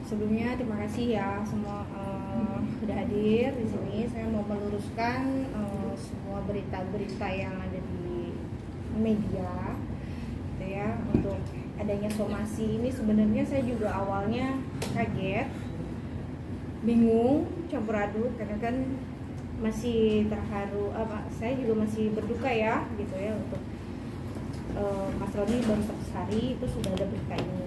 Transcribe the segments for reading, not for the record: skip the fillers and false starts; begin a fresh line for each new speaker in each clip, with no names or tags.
Sebelumnya terima kasih ya semua sudah hadir di sini. Saya mau meluruskan semua berita-berita yang ada di media, gitu ya. Untuk adanya somasi ini sebenarnya saya juga awalnya kaget, bingung, campur aduk karena kan masih terharu. Saya juga masih berduka ya, gitu ya untuk Mas Roni baru 100 hari itu sudah ada berita ini.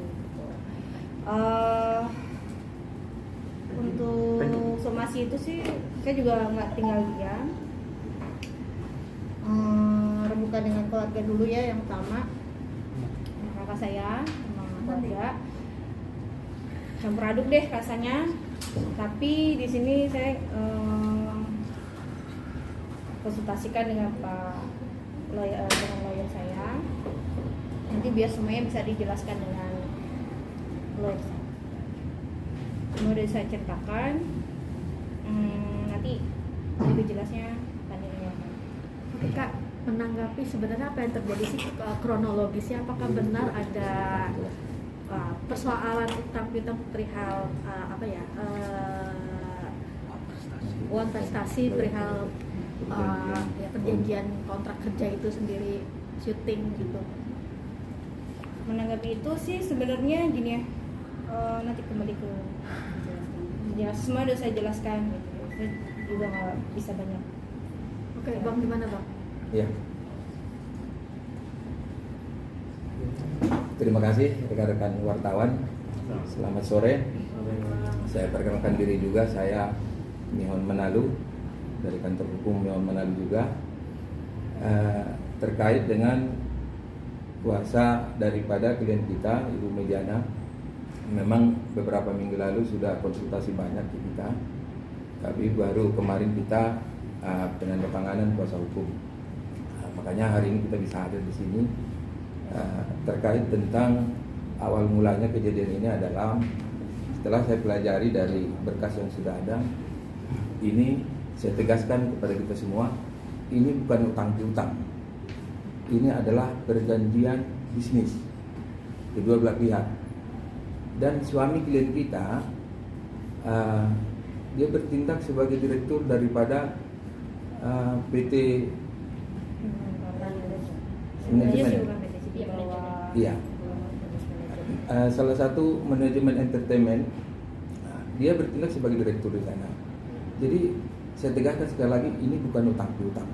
Gitu. Untuk somasi itu sih saya juga nggak tinggal diam, rembukan dengan keluarga dulu ya yang utama, kakak saya sama keluarga, campur aduk deh rasanya. Tapi di sini saya konsultasikan dengan lawyer saya, nanti biar semuanya bisa dijelaskan dengan lawyer saya. Semua udah saya ceritakan, nanti lebih jelasnya panjangnya.
Oke Kak, menanggapi sebenarnya apa yang terjadi sih kronologisnya, apakah benar ada persoalan utang piutang perihal uang prestasi perihal perjanjian kontrak kerja itu sendiri, syuting gitu?
Menanggapi itu sih sebenarnya gini ya, nanti kembali ke ya semua udah saya jelaskan gitu. Saya juga nggak bisa banyak.
Oke, Bang, gimana Bang?
Ya. Terima kasih rekan-rekan wartawan. Selamat sore. Saya perkenalkan diri juga, saya Mihon Manalu dari kantor hukum Mihon Manalu juga. Terkait dengan kuasa daripada klien kita, Ibu Mediana, memang beberapa minggu lalu sudah konsultasi banyak ke kita, tapi baru kemarin kita penandatanganan kuasa hukum. Makanya hari ini kita bisa hadir di sini terkait tentang awal mulanya kejadian ini adalah setelah saya pelajari dari berkas yang sudah ada. Ini saya tegaskan kepada kita semua, ini bukan utang piutang, ini adalah perjanjian bisnis kedua belah pihak. Dan suami klien kita dia bertindak sebagai direktur daripada PT manajemen. Iya. Salah satu manajemen entertainment, dia bertindak sebagai direktur di sana. Jadi saya tegaskan sekali lagi, ini bukan utang piutang.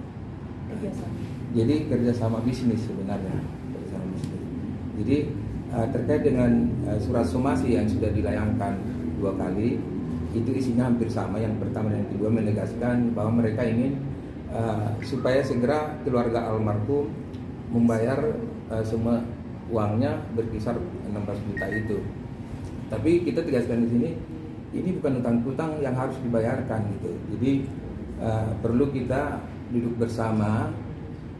Jadi kerjasama bisnis sebenarnya, kerjasama bisnis. Jadi terkait dengan surat somasi yang sudah dilayangkan 2 kali, itu isinya hampir sama. Yang pertama dan yang kedua menegaskan bahwa mereka ingin supaya segera keluarga almarhum membayar semua uangnya berkisar 16 juta itu. Tapi kita tegaskan di sini, ini bukan utang piutang yang harus dibayarkan gitu. Jadi perlu kita duduk bersama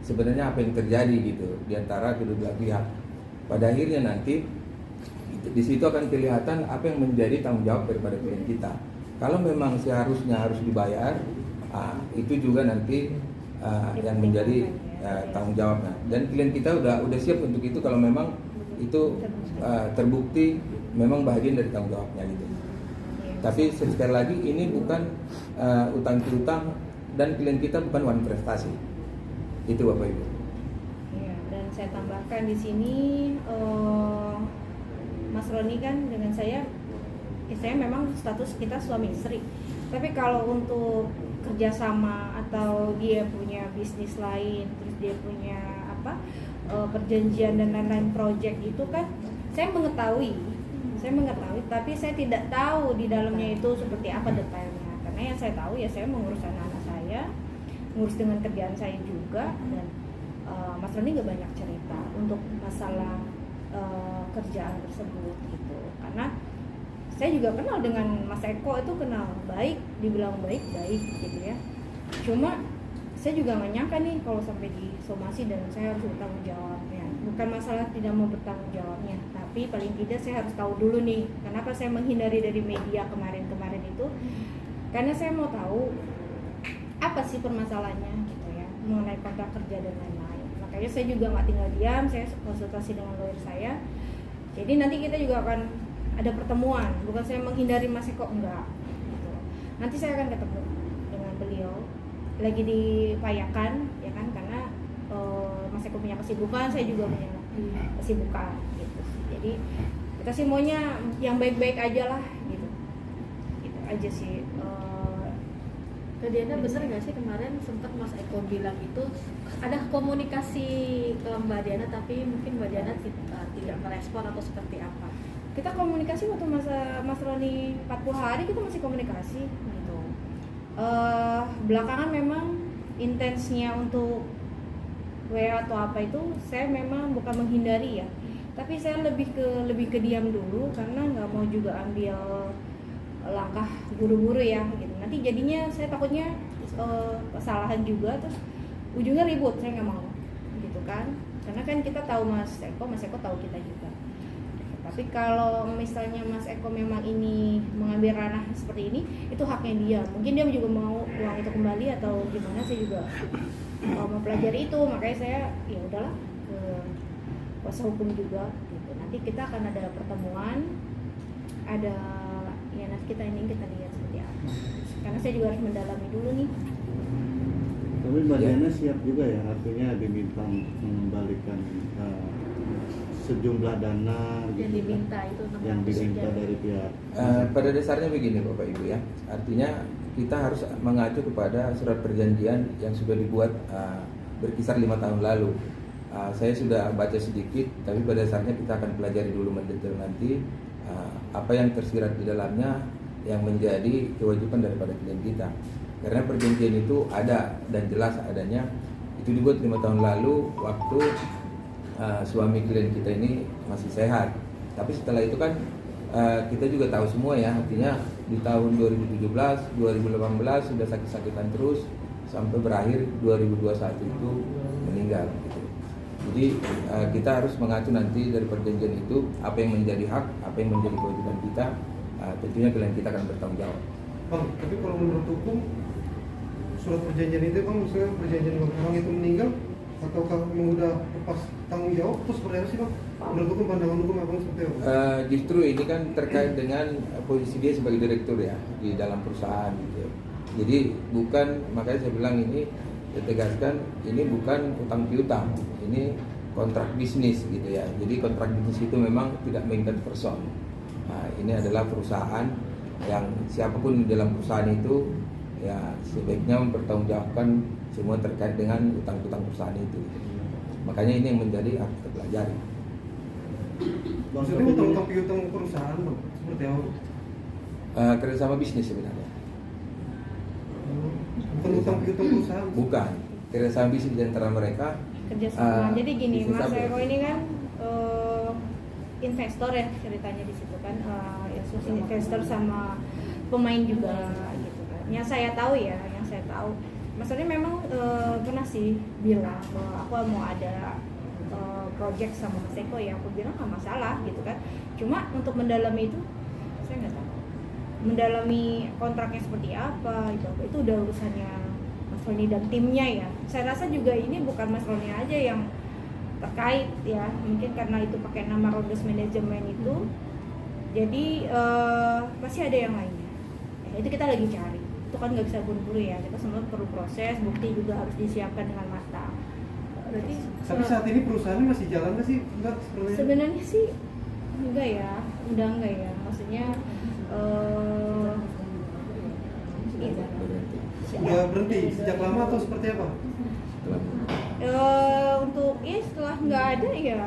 sebenarnya apa yang terjadi gitu di antara kedua belah pihak. Pada akhirnya nanti di situ akan kelihatan apa yang menjadi tanggung jawab daripada klien kita. Kalau memang seharusnya harus dibayar, itu juga nanti yang menjadi tanggung jawabnya. Dan klien kita udah siap untuk itu kalau memang itu terbukti memang bagian dari tanggung jawabnya gitu. Tapi sekali lagi ini bukan utang piutang dan klien kita bukan wanita prestasi. Itu Bapak Ibu.
Dan saya tambahkan di sini, Mas Roni kan dengan saya memang status kita suami istri. Tapi kalau untuk kerjasama atau dia punya bisnis lain, terus dia punya perjanjian dan lain-lain project itu kan saya mengetahui, tapi saya tidak tahu di dalamnya itu seperti apa detailnya. Karena yang saya tahu ya saya mengurus anak-anak saya, ngurus dengan kerjaan saya juga, dan Mas Roni gak banyak cerita untuk masalah kerjaan tersebut gitu. Karena saya juga kenal dengan Mas Eko, itu kenal baik, dibilang baik gitu ya. Cuma saya juga nggak nyangka nih kalau sampai disomasi dan saya harus bertanggung jawabnya. Bukan masalah tidak mau bertanggung jawabnya, tapi paling tidak saya harus tahu dulu nih kenapa saya menghindari dari media kemarin itu, karena saya mau tahu apa sih permasalahannya gitu ya, mengenai kontrak kerja dan lain-lain. Makanya saya juga nggak tinggal diam, saya konsultasi dengan lawyer saya. Jadi nanti kita juga akan ada pertemuan, bukan saya menghindari Mas Eko, enggak gitu. Nanti saya akan ketemu dengan beliau lagi di Payakan ya kan, karena Mas Eko punya kesibukan, saya juga punya kesibukan gitu. Jadi kita sih maunya yang baik-baik aja lah gitu. Gitu aja sih.
Kak Diana, bener nggak sih kemarin sempat Mas Eko bilang itu ada komunikasi ke Mbak Diana tapi mungkin Mbak Diana tidak merespon atau seperti apa?
Kita komunikasi waktu masa Mas Roni 40 hari kita masih komunikasi gitu. Belakangan memang intensnya untuk WA atau apa itu saya memang bukan menghindari ya, tapi saya lebih ke diam dulu karena nggak mau juga ambil langkah buru-buru ya gitu. Nanti jadinya saya takutnya kesalahan juga terus ujungnya ribut, saya nggak mau gitu kan, karena kan kita tahu Mas Eko tahu kita juga. Tapi kalau misalnya Mas Eko memang ini mengambil ranah seperti ini, itu haknya dia. Mungkin dia juga mau uang itu kembali atau gimana, saya juga mau pelajari itu. Makanya saya ya udahlah ke kuasa hukum juga gitu. Nanti kita akan ada pertemuan, ada ya nanti kita lihat seperti apa. Karena saya juga harus mendalami dulu nih.
Tapi Mbak Diana siap juga ya, artinya diminta mengembalikan sejumlah dana
Yang
gitu,
diminta itu
yang
600
diminta
juta.
dari pihak.
Pada dasarnya begini Bapak Ibu ya, artinya kita harus mengacu kepada surat perjanjian yang sudah dibuat berkisar 5 tahun lalu. Saya sudah baca sedikit, tapi pada dasarnya kita akan pelajari dulu mendetail nanti apa yang tersirat di dalamnya yang menjadi kewajiban daripada klien kita. Karena perjanjian itu ada dan jelas adanya, itu dibuat 5 tahun lalu waktu suami klien kita ini masih sehat. Tapi setelah itu kan kita juga tahu semua ya, artinya di tahun 2017, 2018 sudah sakit-sakitan terus sampai berakhir 2021 itu meninggal gitu. Jadi kita harus mengacu nanti dari perjanjian itu apa yang menjadi hak, apa yang menjadi kewajiban kita, tentunya klien kita akan bertanggung jawab.
Bang, tapi kalau menurut hukum surat perjanjian itu Bang, misalnya perjanjian orang itu meninggal ataukah memang udah lepas tanggung jawab, terus seperti apa sih Bang? Menurut hukum, pandangan hukum Abang seperti apa?
Justru ini kan terkait dengan posisi dia sebagai direktur ya di dalam perusahaan gitu. Jadi bukan, makanya saya bilang ini saya tegaskan ini bukan utang piutang, ini kontrak bisnis gitu ya. Jadi kontrak bisnis itu memang tidak mengikat person. Nah, ini adalah perusahaan yang siapapun di dalam perusahaan itu ya sebaiknya mempertanggungjawabkan semua terkait dengan utang-utang perusahaan itu. Makanya ini yang menjadi harus kita pelajari.
Maksudnya utang piutang perusahaan Bang, seperti apa?
Kerjasama bisnis sebenarnya.
Bukan utang piutang perusahaan.
Bukan, kerjasama bisnis di antara mereka.
Kerjasama. Jadi gini,
bisnis
Mas
apa?
Eko ini kan investor ya ceritanya di situ kan, investor sama pemain juga gitu kan. Yang saya tahu ya, maksudnya memang pernah sih bilang bahwa aku mau ada project sama Mas Eko, ya aku bilang nggak masalah gitu kan. Cuma untuk mendalami itu saya nggak tahu. Mendalami kontraknya seperti apa itu udah urusannya Mas Roni dan timnya ya. Saya rasa juga ini bukan Mas Roni aja yang terkait ya, mungkin karena itu pakai nama Rodos Manajemen itu, jadi pasti ada yang lainnya ya, itu kita lagi cari. Itu kan nggak bisa buru-buru ya, kita semua perlu proses, bukti juga harus disiapkan dengan matang.
Berarti
Tapi saat ini perusahaannya masih jalan nggak sih? Enggak sebenarnya?
Sebenarnya sih enggak ya, udah enggak ya, maksudnya
Udah berhenti sejak lama atau seperti apa?
untuk ya setelah nggak ada ya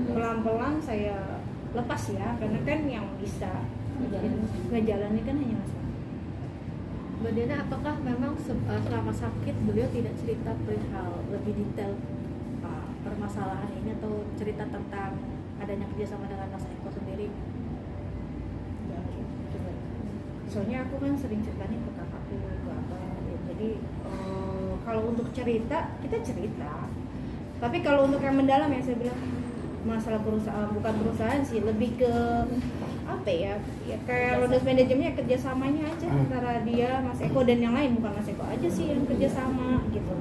pelan-pelan saya lepas ya, karena kan yang bisa ngejalanin kan hanya Mas Roni.
Mbak Diana, apakah memang selama sakit beliau tidak cerita perihal lebih detail permasalahan ini atau cerita tentang adanya kerjasama dengan Mas Eko sendiri?
Soalnya aku kan sering ceritanya ke kakakku ke apa ya. Jadi kalau untuk cerita kita cerita, tapi kalau untuk yang mendalam ya saya bilang masalah perusahaan, bukan perusahaan sih, lebih ke apa ya kayak Rodos Manajemennya kerjasamanya aja antara dia, Mas Eko dan yang lain, bukan Mas Eko aja sih yang kerjasama gitu.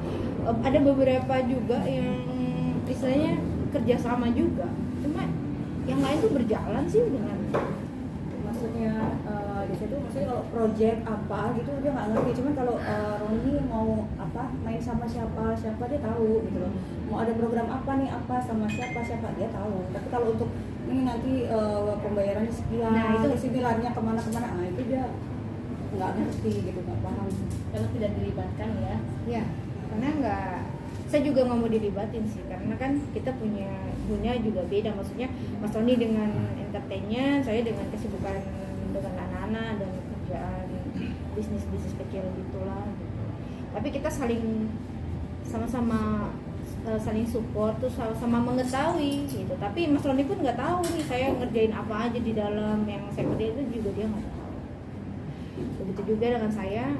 Ada beberapa juga yang istilahnya kerjasama juga, cuma yang lain tuh berjalan sih dengan
Maksudnya di situ maksudnya kalau project apa gitu dia nggak ngerti, cuman kalau Roni mau apa main sama siapa dia tahu gitu loh, mau ada program apa nih apa sama siapa dia tahu, tapi kalau untuk ini nanti pembayarannya sekian,
Nah, itu
terus nilainya kemana, nah itu dia nggak ngerti gitu, nggak paham.
Karena tidak dilibatkan ya.
ya, karena nggak, saya juga nggak mau dilibatin sih, karena kan kita punya juga beda, maksudnya Mas Tony dengan entertainnya, saya dengan kesibukan dengan anak-anak dan kerjaan bisnis kecil gitulah gitu. Tapi kita saling sama-sama saling support, tuh sama mengetahui gitu. Tapi Mas Tony pun nggak tahu nih saya ngerjain apa aja di dalam yang saya kerjain, itu juga dia nggak tahu. Begitu juga dengan saya,